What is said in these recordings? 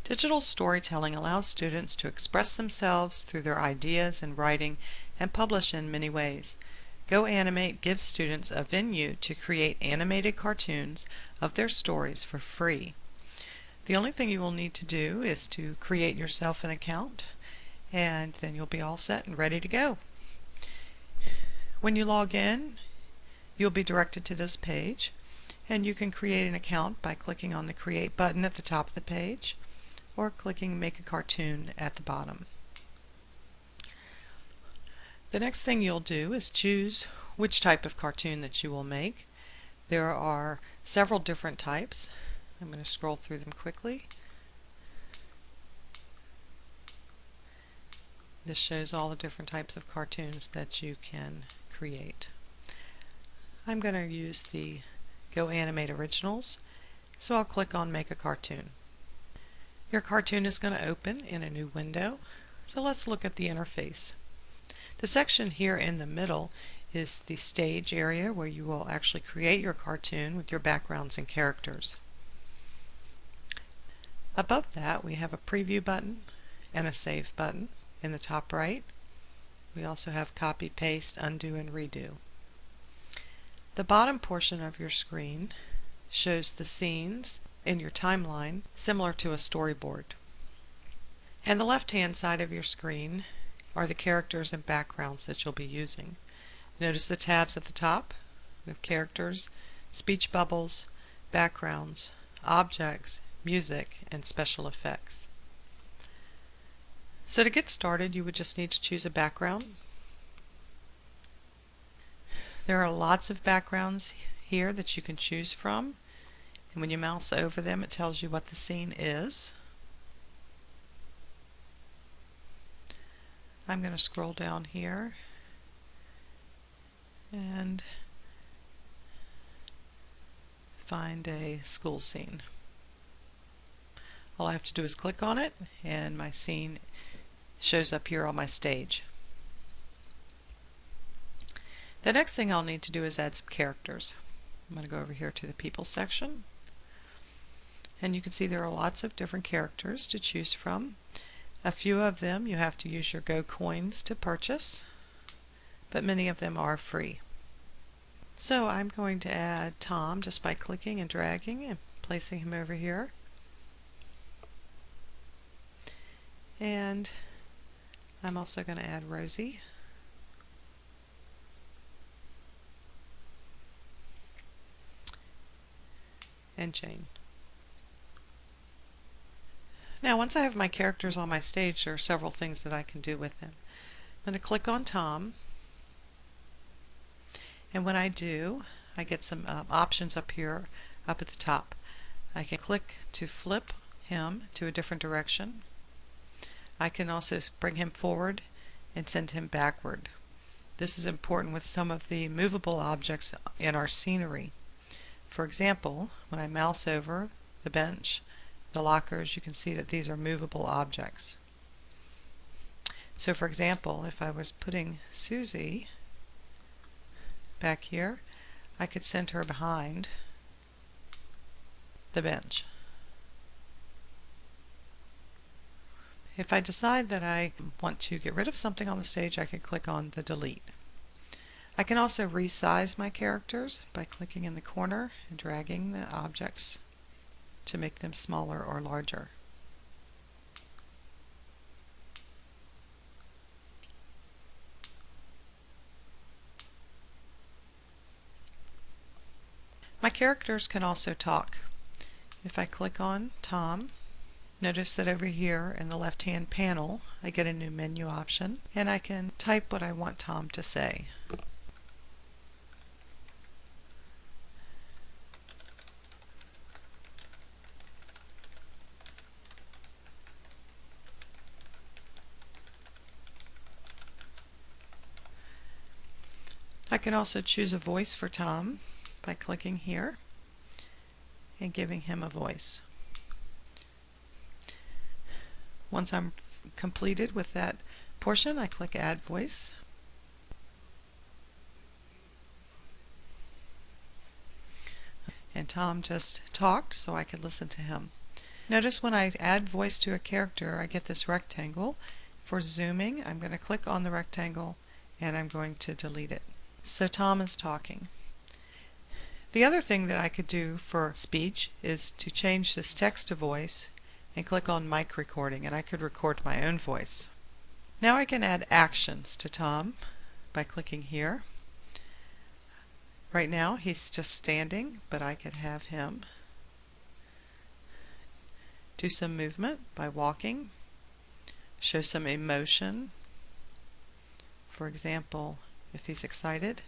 Digital storytelling allows students to express themselves through their ideas and writing and publish in many ways. GoAnimate gives students a venue to create animated cartoons of their stories for free. The only thing you will need to do is to create yourself an account, and then you'll be all set and ready to go. When you log in, you'll be directed to this page, and you can create an account by clicking on the Create button at the top of the page or clicking Make a Cartoon at the bottom. The next thing you'll do is choose which type of cartoon that you will make. There are several different types. I'm going to scroll through them quickly. This shows all the different types of cartoons that you can create. I'm going to use the GoAnimate Originals, so I'll click on Make a Cartoon. Your cartoon is going to open in a new window, so let's look at the interface. The section here in the middle is the stage area where you will actually create your cartoon with your backgrounds and characters. Above that, we have a preview button and a save button in the top right. We also have copy, paste, undo, and redo. The bottom portion of your screen shows the scenes in your timeline, similar to a storyboard. And the left-hand side of your screen are the characters and backgrounds that you'll be using. Notice the tabs at the top with characters, speech bubbles, backgrounds, objects, music, and special effects. So to get started, you would just need to choose a background. There are lots of backgrounds here that you can choose from, and when you mouse over them, it tells you what the scene is. I'm going to scroll down here and find a school scene. All I have to do is click on it, and my scene shows up here on my stage. The next thing I'll need to do is add some characters. I'm going to go over here to the People section, and you can see there are lots of different characters to choose from. A few of them you have to use your Go coins to purchase, but many of them are free. So I'm going to add Tom just by clicking and dragging and placing him over here. And I'm also going to add Rosie. And Jane. Now once I have my characters on my stage, there are several things that I can do with them. I'm going to click on Tom, and when I do, I get some options up here up at the top. I can click to flip him to a different direction. I can also bring him forward and send him backward. This is important with some of the movable objects in our scenery. For example, when I mouse over the bench, the lockers, you can see that these are movable objects. So for example, if I was putting Susie back here, I could send her behind the bench. If I decide that I want to get rid of something on the stage, I can click on the delete. I can also resize my characters by clicking in the corner and dragging the objects to make them smaller or larger. My characters can also talk. If I click on Tom, notice that over here in the left-hand panel I get a new menu option, and I can type what I want Tom to say. I can also choose a voice for Tom by clicking here and giving him a voice. Once I'm completed with that portion, I click Add Voice. And Tom just talked, so I could listen to him. Notice when I add voice to a character, I get this rectangle. For zooming, I'm going to click on the rectangle and I'm going to delete it. So Tom is talking. The other thing that I could do for speech is to change this text to voice and click on mic recording, and I could record my own voice. Now I can add actions to Tom by clicking here. Right now he's just standing, but I could have him do some movement by walking, show some emotion. For example, if he's excited,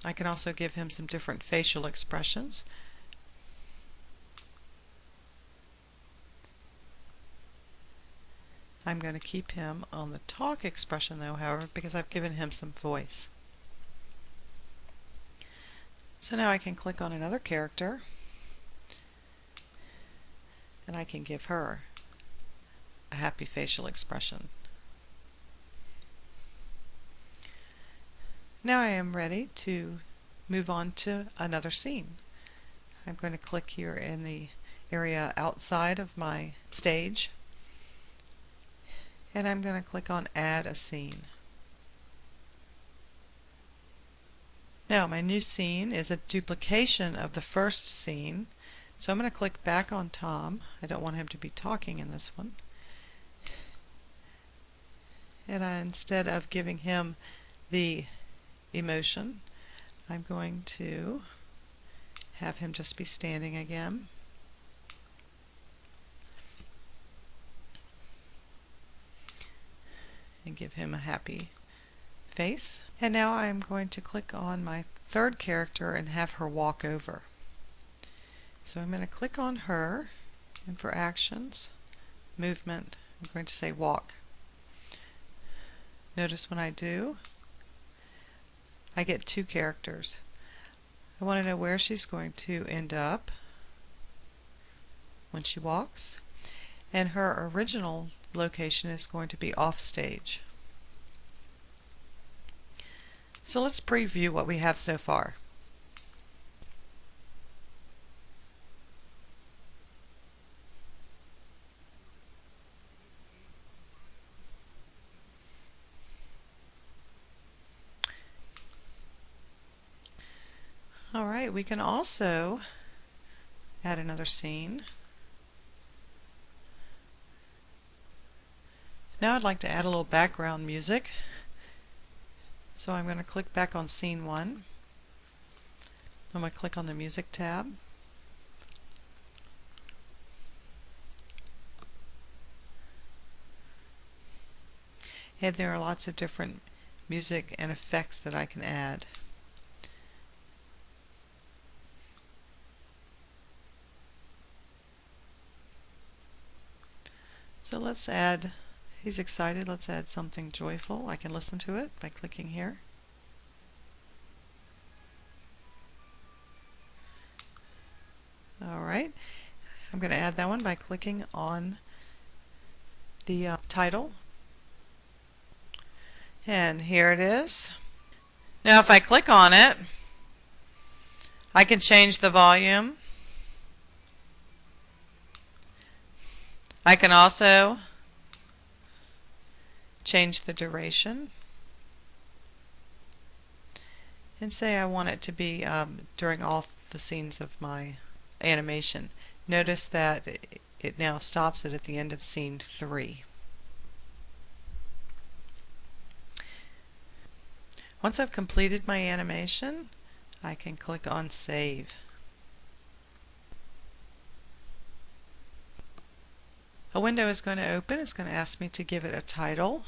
I can also give him some different facial expressions. I'm going to keep him on the talk expression though, however, because I've given him some voice. So now I can click on another character and I can give her a happy facial expression. Now I am ready to move on to another scene. I'm going to click here in the area outside of my stage and I'm going to click on Add a Scene. Now my new scene is a duplication of the first scene, so I'm going to click back on Tom. I don't want him to be talking in this one. And instead of giving him the emotion, I'm going to have him just be standing again. And give him a happy face. And now I'm going to click on my third character and have her walk over. So I'm going to click on her, and for actions, movement, I'm going to say walk. Notice when I do, I get two characters. I want to know where she's going to end up when she walks, and her original location is going to be off stage. So let's preview what we have so far. Alright, we can also add another scene. Now I'd like to add a little background music. So I'm going to click back on scene 1. I'm going to click on the music tab. And there are lots of different music and effects that I can add. So let's add, he's excited, let's add something joyful. I can listen to it by clicking here. Alright, I'm going to add that one by clicking on the title. And here it is. Now if I click on it, I can change the volume. I can also change the duration and say I want it to be during all the scenes of my animation. Notice that it now stops it at the end of scene 3. Once I've completed my animation, I can click on Save. A window is going to open. It's going to ask me to give it a title.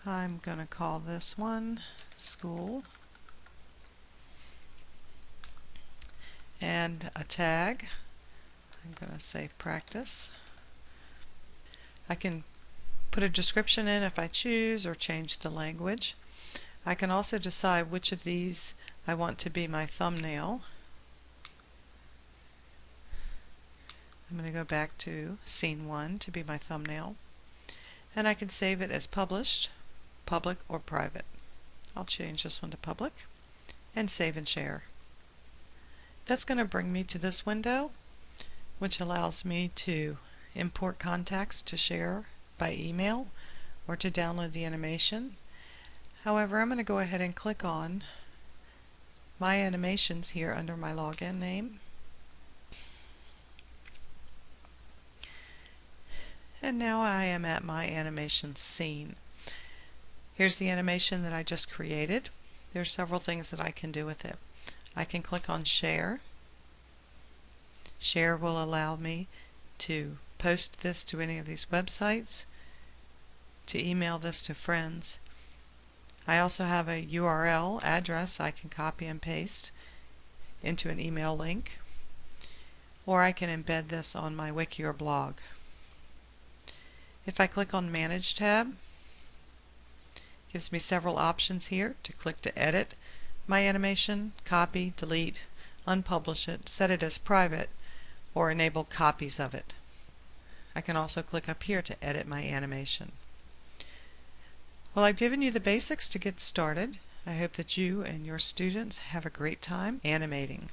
I'm going to call this one School. And a tag. I'm going to say Practice. I can put a description in if I choose, or change the language. I can also decide which of these I want to be my thumbnail. I'm going to go back to scene 1 to be my thumbnail, and I can save it as published, public, or private. I'll change this one to public and save and share. That's going to bring me to this window, which allows me to import contacts to share by email or to download the animation. However, I'm going to go ahead and click on My Animations here under my login name. And now I am at my animation scene. Here's the animation that I just created. There are several things that I can do with it. I can click on Share. Share will allow me to post this to any of these websites, to email this to friends. I also have a URL address I can copy and paste into an email link, or I can embed this on my wiki or blog. If I click on Manage tab, it gives me several options here to click to edit my animation, copy, delete, unpublish it, set it as private, or enable copies of it. I can also click up here to edit my animation. Well, I've given you the basics to get started. I hope that you and your students have a great time animating.